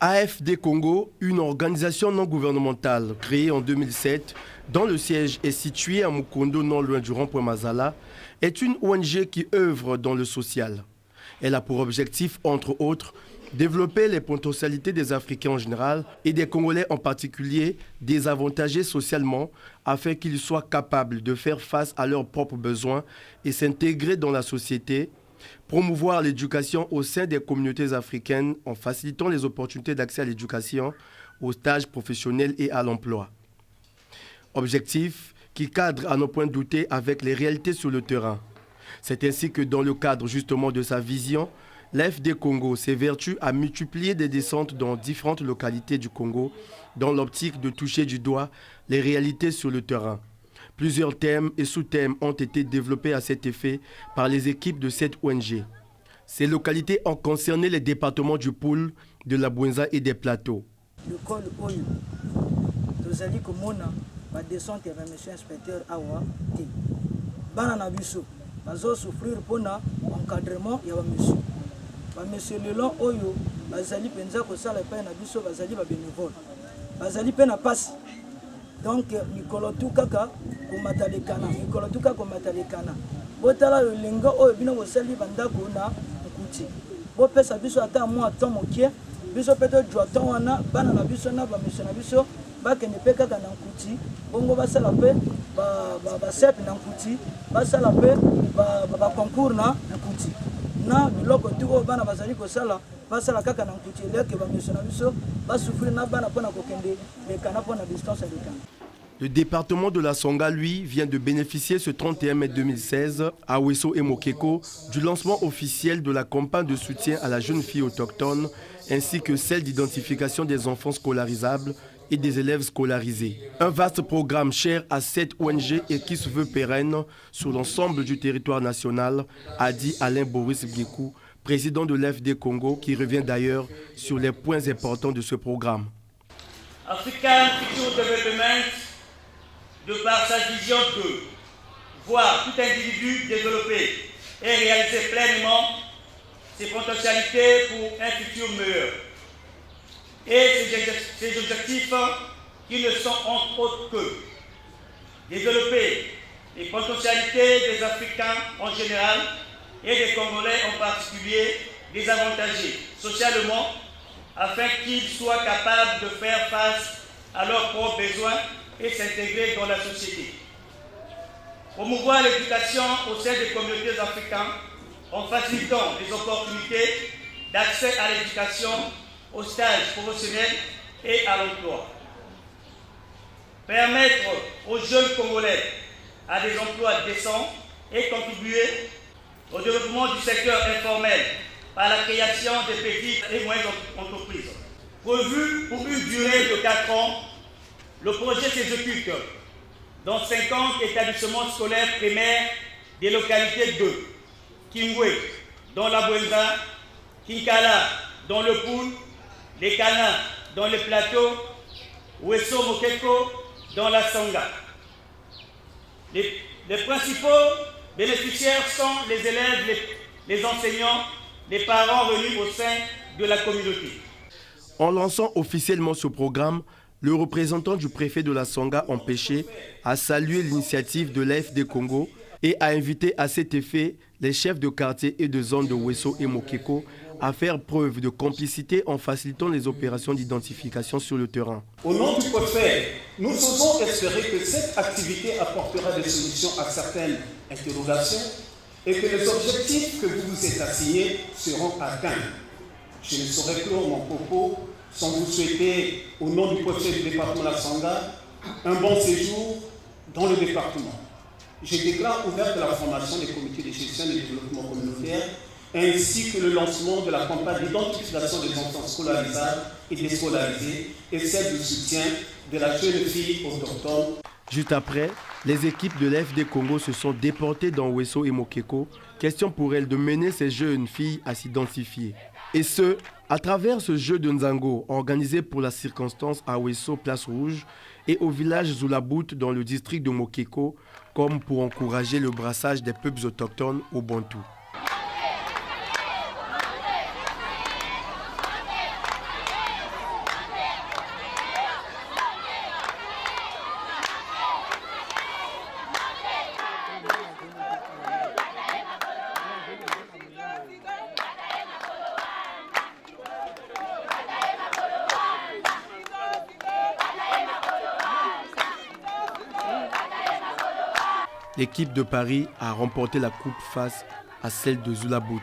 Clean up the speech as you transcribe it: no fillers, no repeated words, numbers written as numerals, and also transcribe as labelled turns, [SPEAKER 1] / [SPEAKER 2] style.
[SPEAKER 1] AFD Congo, une organisation non gouvernementale créée en 2007, dont le siège est situé à Mukondo, non loin du rond-point Mazala, est une ONG qui œuvre dans le social. Elle a pour objectif, entre autres, développer les potentialités des Africains en général et des Congolais en particulier, désavantagés socialement, afin qu'ils soient capables de faire face à leurs propres besoins et s'intégrer dans la société, promouvoir l'éducation au sein des communautés africaines en facilitant les opportunités d'accès à l'éducation, aux stages professionnels et à l'emploi. Objectif qui cadre à nos points de douter avec les réalités sur le terrain. C'est ainsi que dans le cadre justement de sa vision, l'AFD Congo s'évertue à multiplier des descentes dans différentes localités du Congo dans l'optique de toucher du doigt les réalités sur le terrain. Plusieurs thèmes et sous-thèmes ont été développés à cet effet par les équipes de cette ONG. Ces localités ont concerné les départements du Poul, de la Bouenza et des Plateaux.
[SPEAKER 2] Le col Oyo, tozali komona ba descente ya monsieur inspecteur awa te. Bana na biso bazo souffrir pona encadrement ya ba monsieur. Ba monsieur le long Oyo bazali penza ko sala pa na biso bazali ba bénévole. Bazali pe na passe. Donc Nikolo Tukaka komatalekana, Nikolo Tukaka komatalekana. Botala le lengo Oyo bino bosali bandako na nkuti. Bo pesa biso ata moi temps mokie. Biso peut-être joie temps wana bana na biso na ba monsieur na biso ba kende pe kaka na nkuti bongo ba sala pe ba sep na nkuti ba sala pe ba concours na nkuti na biloko tuko bana bazali ko sala ba sala kaka na nkuti leke ba monsieur na biso ba souffrir na bana pona ko kende le kana pona distance de kana.
[SPEAKER 1] Le département de la Songa, lui, vient de bénéficier ce 31 mai 2016 à Wesso et Mokeko du lancement officiel de la campagne de soutien à la jeune fille autochtone ainsi que celle d'identification des enfants scolarisables et des élèves scolarisés. Un vaste programme cher à cette ONG et qui se veut pérenne sur l'ensemble du territoire national, a dit Alain Boris Biekou, président de l'AFD Congo, qui revient d'ailleurs sur les points importants de ce programme.
[SPEAKER 3] African Future Development, de par sa vision de voir tout individu développer et réaliser pleinement ses potentialités pour un futur meilleur. Et ces objectifs qui ne sont entre autres que développer les potentialités des Africains en général et des Congolais en particulier désavantagés socialement afin qu'ils soient capables de faire face à leurs propres besoins et s'intégrer dans la société. Promouvoir l'éducation au sein des communautés africaines en facilitant les opportunités d'accès à l'éducation, aux stages professionnels et à l'emploi. Permettre aux jeunes Congolais à des emplois décents et contribuer au développement du secteur informel par la création des petites et moyennes entreprises. Prévu pour une durée de 4 ans, le projet s'exécute dans 50 établissements scolaires primaires des localités de Kingwe, dans la Bouenza, Kinkala, dans le Poul, les Kana, dans les Plateaux, Wesso Mokeko, dans la Songa. Les principaux bénéficiaires sont les élèves, les enseignants, les parents venus au sein de la communauté.
[SPEAKER 1] En lançant officiellement ce programme, le représentant du préfet de la Songa Empêché a salué l'initiative de l'AFD Congo et a invité à cet effet les chefs de quartier et de zone de Wesso et Mokeko à faire preuve de complicité en facilitant les opérations d'identification sur le terrain.
[SPEAKER 4] Au nom du préfet, nous osons espérer que cette activité apportera des solutions à certaines interrogations et que les objectifs que vous vous êtes assignés seront atteints. Je ne saurais clore mon propos sans vous souhaiter, au nom du préfet du département de la Songa, un bon séjour dans le département. Je déclare ouverte la formation des comités de gestion et de développement communautaire ainsi que le lancement de la campagne d'identification des enfants scolarisables et déscolarisés et celle de soutien de la jeune fille autochtone.
[SPEAKER 1] Juste après, les équipes de l'AFD Congo se sont déportées dans Wesso et Mokeko. Question pour elles de mener ces jeunes filles à s'identifier. Et ce, à travers ce jeu de Nzango organisé pour la circonstance à Wesso, Place Rouge, et au village Zoulabout dans le district de Mokeko, comme pour encourager le brassage des peuples autochtones au Bantou. l'équipe de Paris a remporté la coupe face à celle de Zulabout.